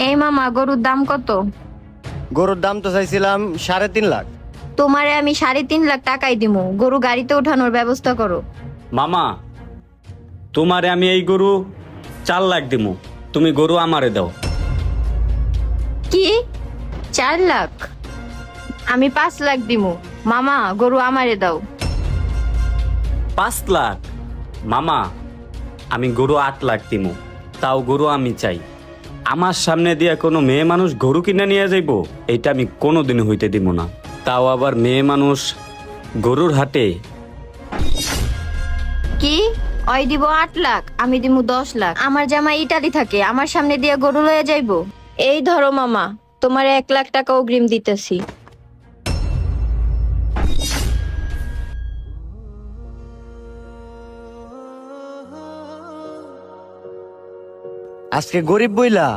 এই মামা, গরুর দাম কত? গরুর দাম তো চাইছিলাম 3.5 লাখ। তোমারে আমি 3.5 লাখ টাকাই দিমু, গরু গাড়িতে ওঠানোর ব্যবস্থা করো। মামা, তোমারে আমি এই গরু 4 লাখ দিমু, তুমি গরু আমারে দাও। কি? 4 লাখ? আমি 5 লাখ দিমু। মামা, গরু আমারে দাও। 5 লাখ? মামা, আমি গরু 8 লাখ দিমু, তাও গরু আমি চাই। আমার সামনে দিয়ে কোনো মেয়ে মানুষ গরু কিনে নিয়ে যাইব, এটা আমি কোনোদিন হইতে দিব না। তাও আবার মেয়ে মানুষ গরুর হাটে। কি? ওই দিব 8 লাখ, আমি দিমু 10 লাখ। আমার জামাই ইটালি থাকে, আমার সামনে দিয়ে গরু লয়ে যাইবো? এই ধরো মামা, তোমার 1 লাখ টাকা অগ্রিম দিতেছি। আজকে গরিব বইলা